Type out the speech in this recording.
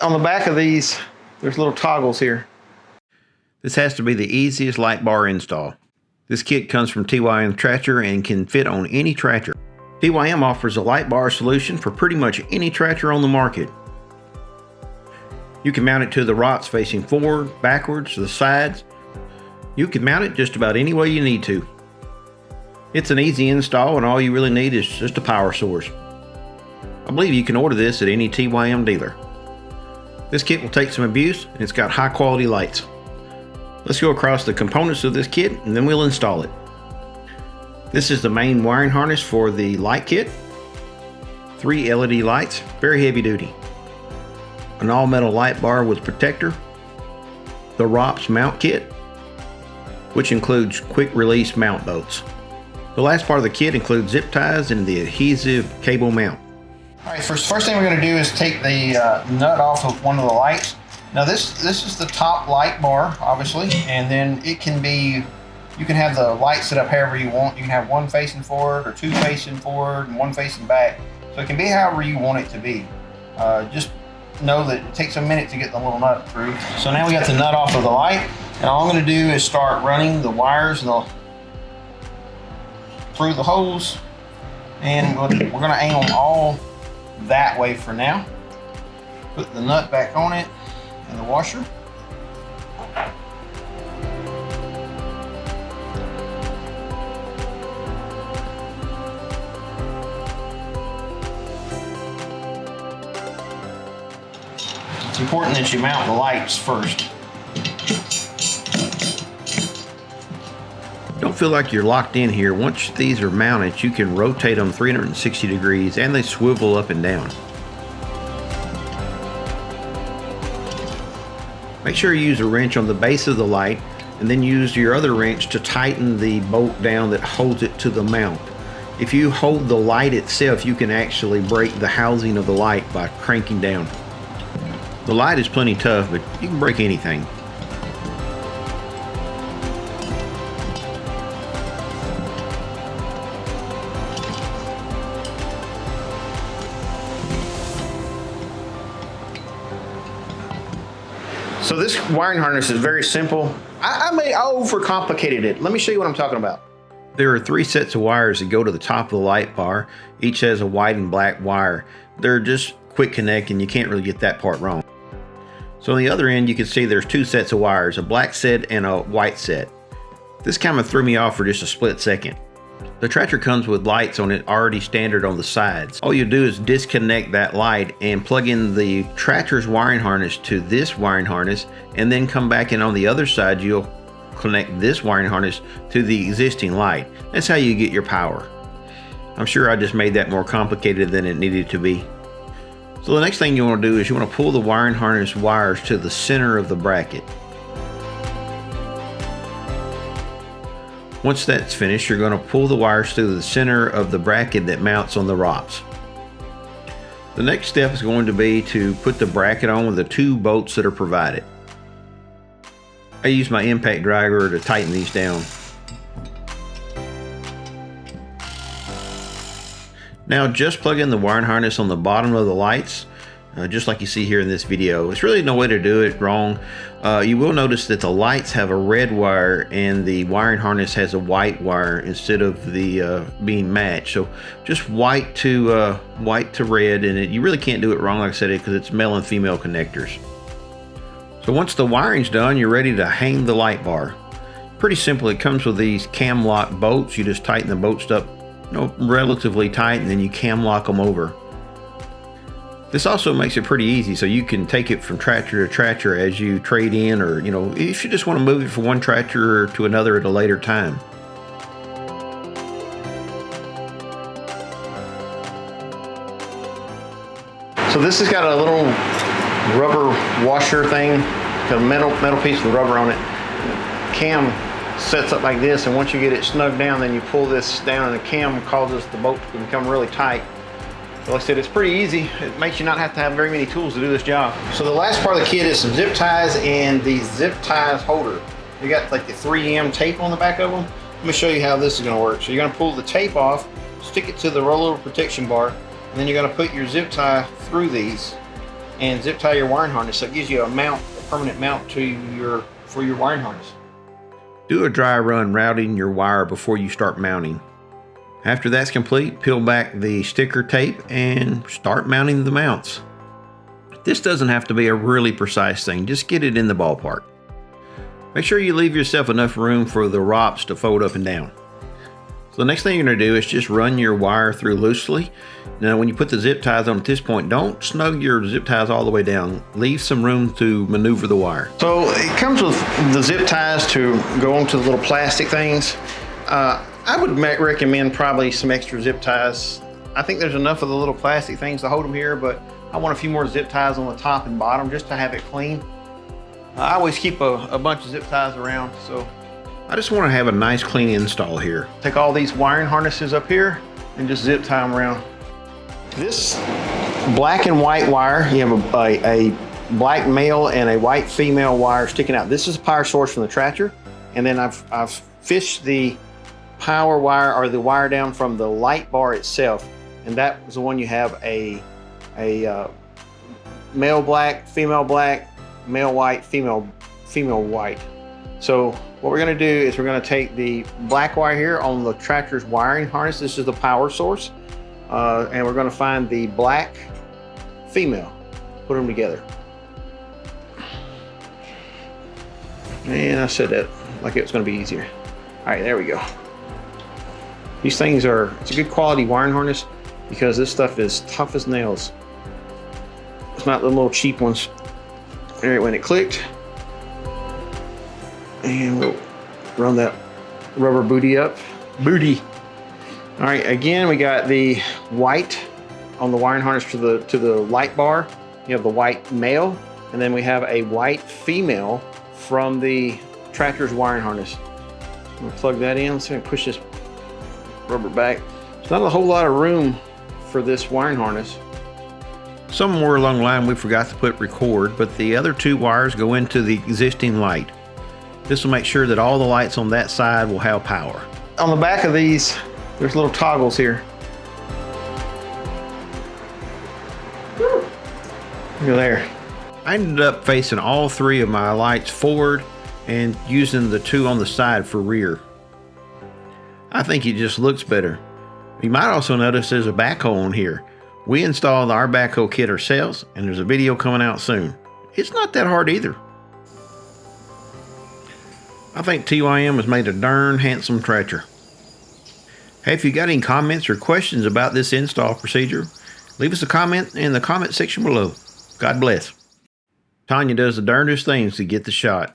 On the back of these, there's little toggles here. This has to be the easiest light bar install. This kit comes from TYM Tractor and can fit on any tractor. TYM offers a light bar solution for pretty much any tractor on the market. You can mount it to the rods facing forward, backwards, to the sides. You can mount it just about any way you need to. It's an easy install and all you really need is just a power source. I believe you can order this at any TYM dealer. This kit will take some abuse and it's got high quality lights. Let's go across the components of this kit and then we'll install it. This is the main wiring harness for the light kit. 3 LED lights, very heavy duty. An all metal light bar with protector. The ROPS mount kit, which includes quick release mount bolts. The last part of the kit includes zip ties and the adhesive cable mount. All right, first thing we're going to do is take the nut off of one of the lights. Now this is the top light bar, obviously, and then it can be, you can have the light set up however you want. You can have one facing forward or 2 facing forward and 1 facing back. So it can be however you want it to be. Just know that it takes a minute to get the little nut through. So now we got the nut off of the light, and all I'm going to do is start running the wires through the hose, and we're going to aim them all that way for now. Put the nut back on it and the washer. It's important that you mount the lights first. Don't feel like you're locked in here. Once these are mounted, you can rotate them 360 degrees and they swivel up and down. Make sure you use a wrench on the base of the light and then use your other wrench to tighten the bolt down that holds it to the mount. If you hold the light itself, you can actually break the housing of the light by cranking down. The light is plenty tough, but you can break anything. So this wiring harness is very simple. I overcomplicated it. Let me show you what I'm talking about. There are 3 sets of wires that go to the top of the light bar. Each has a white and black wire. They're just quick connect and you can't really get that part wrong. So on the other end you can see there's 2 sets of wires, a black set and a white set. This kind of threw me off for just a split second. The tractor comes with lights on it already standard on the sides. All you do is disconnect that light and plug in the tractor's wiring harness to this wiring harness, and then come back in on the other side you'll connect this wiring harness to the existing light. That's how you get your power. I'm sure I just made that more complicated than it needed to be. So the next thing you want to do is you want to pull the wiring harness wires to the center of the bracket. Once that's finished, you're going to pull the wires through the center of the bracket that mounts on the ROPS. The next step is going to be to put the bracket on with the 2 bolts that are provided. I use my impact dragger to tighten these down. Now just plug in the wiring harness on the bottom of the lights, just like you see here in this video. It's really no way to do it wrong. You will notice that the lights have a red wire and the wiring harness has a white wire instead of the being matched. So just white to red, and you really can't do it wrong, like I said, because it's male and female connectors. So once the wiring's done, you're ready to hang the light bar. Pretty simple. It comes with these cam lock bolts. You just tighten the bolts up, relatively tight, and then you cam lock them over. This also makes it pretty easy, so you can take it from tractor to tractor as you trade in, or if you just want to move it from one tractor to another at a later time. So this has got a little rubber washer thing, got a metal piece with rubber on it. Cam sets up like this, and once you get it snug down, then you pull this down, and the cam causes the bolt to become really tight. So like I said, it's pretty easy. It makes you not have to have very many tools to do this job. So the last part of the kit is some zip ties and the zip ties holder. You got like the 3M tape on the back of them. Let me show you how this is going to work. So you're going to pull the tape off, stick it to the rollover protection bar, and then you're going to put your zip tie through these. and zip tie your wiring harness. So it gives you a mount, a permanent mount for your wiring harness. Do a dry run routing your wire before you start mounting. After that's complete, peel back the sticker tape and start mounting the mounts. This doesn't have to be a really precise thing, just get it in the ballpark. Make sure you leave yourself enough room for the ROPs to fold up and down. So the next thing you're going to do is just run your wire through loosely. Now when you put the zip ties on at this point, don't snug your zip ties all the way down. Leave some room to maneuver the wire. So it comes with the zip ties to go onto the little plastic things. I would recommend probably some extra zip ties. I think there's enough of the little plastic things to hold them here, but I want a few more zip ties on the top and bottom just to have it clean. I always keep a bunch of zip ties around, so. I just want to have a nice clean install here. Take all these wiring harnesses up here and just zip tie them around. This black and white wire, you have a black male and a white female wire sticking out. This is a power source from the tractor, and then I've fished the power wire or the wire down from the light bar itself, and that was the one you have a male black, male white, female white. So what we're going to do is we're going to take the black wire here on the tractor's wiring harness. This is the power source, and we're going to find the black female, put them together. And I said that like it was going to be easier. All right, there we go. These things it's a good quality wiring harness because this stuff is tough as nails. It's not the little cheap ones. All right, when it clicked, and we'll run that rubber booty up. Booty. All right, again, we got the white on the wiring harness to the light bar. You have the white male, and then we have a white female from the tractor's wiring harness. We'll plug that in. Let's see if I can push this rubber back. There's not a whole lot of room for this wiring harness. Somewhere along the line we forgot to put record, but the other two wires go into the existing light. This will make sure that all the lights on that side will have power. On the back of these, there's little toggles here. Look at there. I ended up facing all three of my lights forward and using the two on the side for rear. I think it just looks better. You might also notice there's a backhoe on here. We installed our backhoe kit ourselves, and there's a video coming out soon. It's not that hard either. I think TYM has made a darn handsome tractor. Hey, if you got any comments or questions about this install procedure, leave us a comment in the comment section below. God bless. Tanya does the darndest things to get the shot.